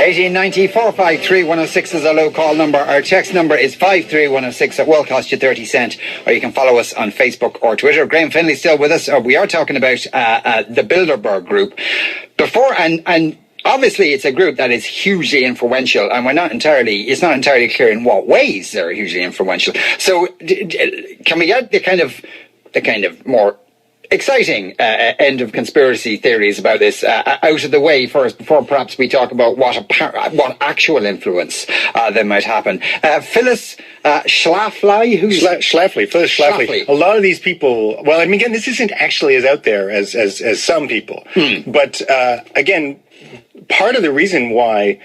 1890-453-106 is a low call number. Our text number is 53106. It will cost you 30 cents. Or you can follow us on Facebook or Twitter. Graham Finlay still with us. We are talking about the Bilderberg group. Before, and obviously it's a group that is hugely influential, and it's not entirely clear in what ways they're hugely influential. So can we get the kind of more exciting end of conspiracy theories about this out of the way first, before perhaps we talk about what actual influence there might happen. Phyllis Schlafly, Phyllis Schlafly. A lot of these people. Well, I mean, again, this isn't actually as out there as some people. But again, part of the reason why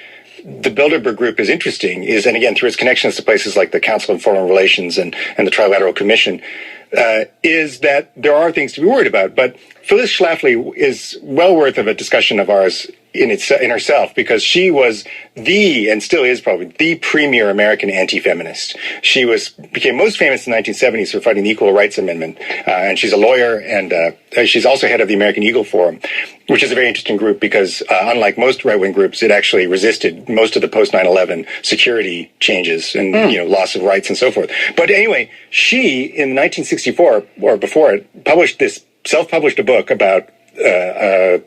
the Bilderberg group is interesting is, and again, through its connections to places like the Council on Foreign Relations and the Trilateral Commission, is that there are things to be worried about. But Phyllis Schlafly is well worth of a discussion of ours in herself, because she was and still is probably the premier American anti-feminist. She became most famous in the 1970s for fighting the Equal Rights Amendment, and she's a lawyer, and she's also head of the American Eagle Forum, which is a very interesting group because unlike most right-wing groups, it actually resisted most of the post 9/11 security changes and loss of rights and so forth. But anyway, she in 1964 or before it self-published a book about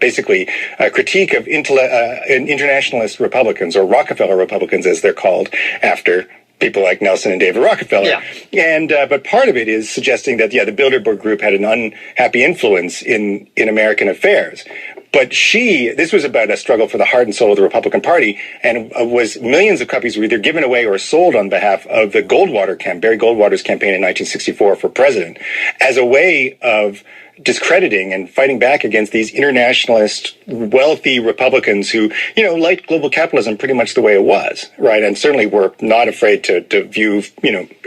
basically a critique of internationalist Republicans, or Rockefeller Republicans as they're called, after people like Nelson and David Rockefeller. Yeah. And but part of it is suggesting that the Bilderberg group had an unhappy influence in American affairs. But this was about a struggle for the heart and soul of the Republican Party, and was millions of copies were either given away or sold on behalf of the Barry Goldwater's campaign in 1964 for president, as a way of discrediting and fighting back against these internationalist, wealthy Republicans who, liked global capitalism pretty much the way it was, right? And certainly were not afraid to view,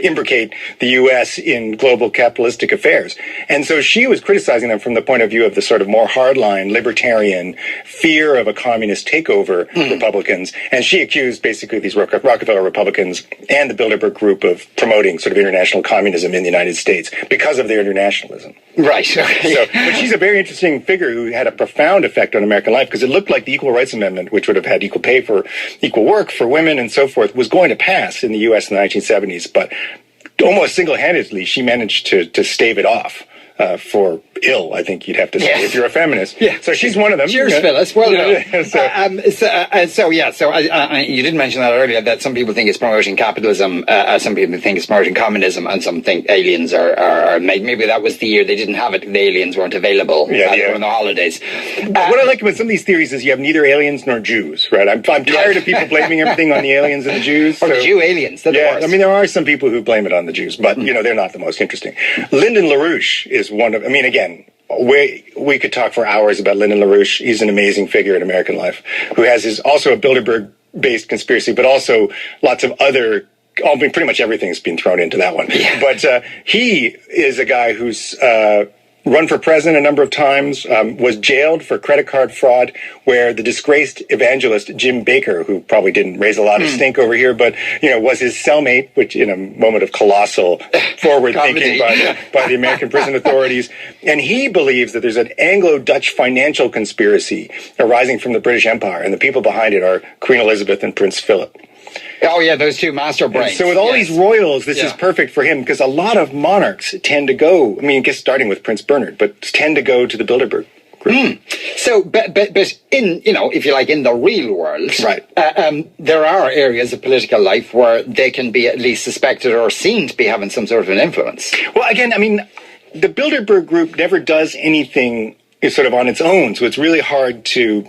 implicate the U.S. in global capitalistic affairs. And so she was criticizing them from the point of view of the sort of more hardline, libertarian, fear of a communist takeover Republicans. And she accused basically these Rockefeller Republicans and the Bilderberg group of promoting sort of international communism in the United States because of their internationalism. Right. But she's a very interesting figure who had a profound effect on American life, because it looked like the Equal Rights Amendment, which would have had equal pay for equal work for women and so forth, was going to pass in the U.S. in the 1970s. But almost single-handedly, she managed to stave it off. For ill, I think you'd have to say, if you're a feminist. Yeah. So she's one of them. Cheers, Phyllis. Well done. You did mention that earlier, that some people think it's promoting capitalism, some people think it's promoting communism, and some think aliens are maybe that was the year they didn't have it, the aliens weren't available during the holidays. What I like about some of these theories is you have neither aliens nor Jews, right? I'm tired of people blaming everything on the aliens and the Jews. Or the Jew aliens. I mean, there are some people who blame it on the Jews, but, they're not the most interesting. Lyndon LaRouche is one of, again, we could talk for hours about Lyndon LaRouche. He's an amazing figure in American life, who has also a Bilderberg-based conspiracy, but also lots of other, pretty much everything's been thrown into that one. Yeah. But he is a guy who's run for president a number of times, was jailed for credit card fraud, where the disgraced evangelist Jim Baker, who probably didn't raise a lot of stink over here, but, was his cellmate, which in a moment of colossal forward thinking by the American prison authorities. And he believes that there's an Anglo-Dutch financial conspiracy arising from the British Empire, and the people behind it are Queen Elizabeth and Prince Philip. Oh, yeah, those two master brains. And so with all these royals, this is perfect for him, because a lot of monarchs tend to go, I guess starting with Prince Bernard, but tend to go to the Bilderberg group. So, but in, if you like, in the real world, right. There are areas of political life where they can be at least suspected or seen to be having some sort of an influence. Well, again, the Bilderberg group never does anything is sort of on its own, so it's really hard to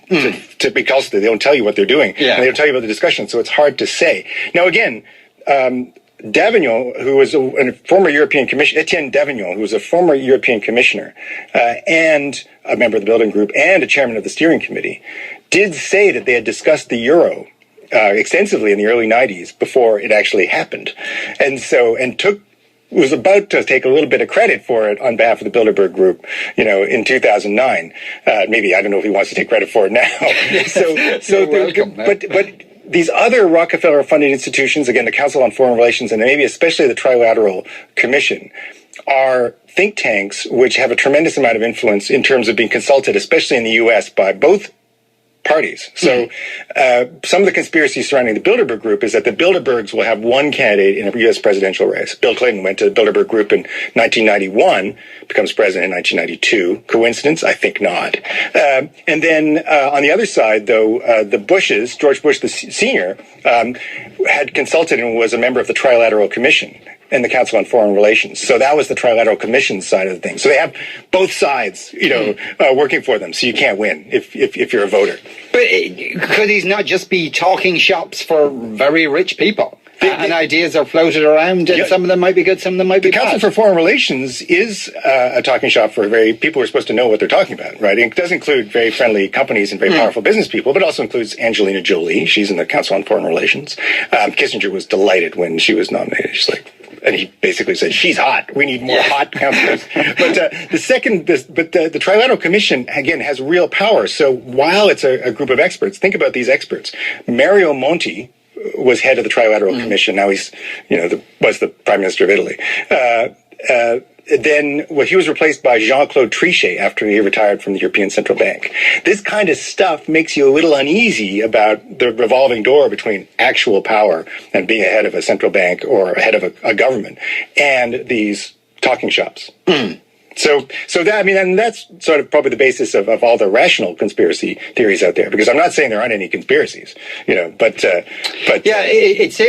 because they don't tell you what they're doing, and they don't tell you about the discussion, so it's hard to say. Now, again, Davignon, who was a former European commissioner, Etienne Davignon, who was a former European commissioner and a member of the Bilderberg group and a chairman of the steering committee, did say that they had discussed the euro extensively in the early 90s before it actually happened, was about to take a little bit of credit for it on behalf of the Bilderberg group, in 2009. Maybe, I don't know if he wants to take credit for it now. But these other Rockefeller-funded institutions, again, the Council on Foreign Relations, and maybe especially the Trilateral Commission, are think tanks which have a tremendous amount of influence in terms of being consulted, especially in the U.S., by both parties. So some of the conspiracy surrounding the Bilderberg Group is that the Bilderbergs will have one candidate in a U.S. presidential race. Bill Clinton went to the Bilderberg Group in 1991, becomes president in 1992. Coincidence? I think not. And then on the other side, though, the Bushes, George Bush the senior, had consulted and was a member of the Trilateral Commission and the Council on Foreign Relations. So that was the Trilateral Commission side of the thing. So they have both sides, working for them. So you can't win if you're a voter. But could these not just be talking shops for very rich people? And ideas are floated around, and some of them might be good, some of them might be bad. The Council for Foreign Relations is a talking shop for people who are supposed to know what they're talking about, right? It does include very friendly companies and very powerful business people, but also includes Angelina Jolie. She's in the Council on Foreign Relations. Kissinger was delighted when she was nominated. She's like, and he basically said, she's hot. We need more hot counselors. But the Trilateral Commission, again, has real power. So while it's a group of experts, think about these experts. Mario Monti was head of the Trilateral Commission. Now he's, was the Prime Minister of Italy. Then he was replaced by Jean-Claude Trichet after he retired from the European Central Bank. This kind of stuff makes you a little uneasy about the revolving door between actual power and being a head of a central bank or a head of a government and these talking shops. So that, and that's sort of probably the basis of all the rational conspiracy theories out there, because I'm not saying there aren't any conspiracies, but this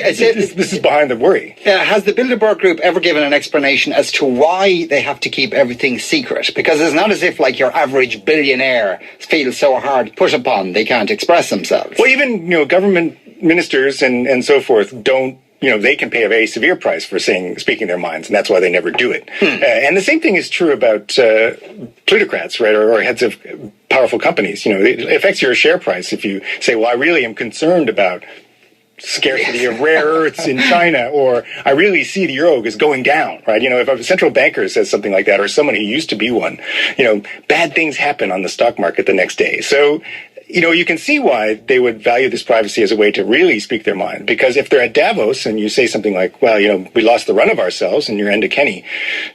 is behind the worry. Has the Bilderberg Group ever given an explanation as to why they have to keep everything secret? Because it's not as if like your average billionaire feels so hard put upon they can't express themselves. Well, even, government ministers and so forth don't, they can pay a very severe price for speaking their minds, and that's why they never do it. And the same thing is true about plutocrats, right, or heads of powerful companies. It affects your share price if you say, well, I really am concerned about scarcity of rare earths in China, or I really see the euro is going down, right? If a central banker says something like that, or someone who used to be one, bad things happen on the stock market the next day. So, you can see why they would value this privacy as a way to really speak their mind. Because if they're at Davos and you say something like, well, we lost the run of ourselves and your Enda Kenny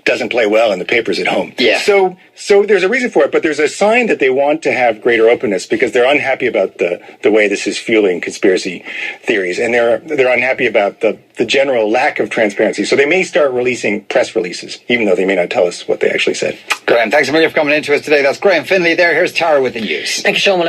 doesn't play well in the papers at home. Yeah. So there's a reason for it, but there's a sign that they want to have greater openness because they're unhappy about the way this is fueling conspiracy theories. And they're unhappy about the general lack of transparency. So they may start releasing press releases, even though they may not tell us what they actually said. Graham, thanks a million for coming into us today. That's Graham Finlay there. Here's Tara with the news. Thank you, Sean.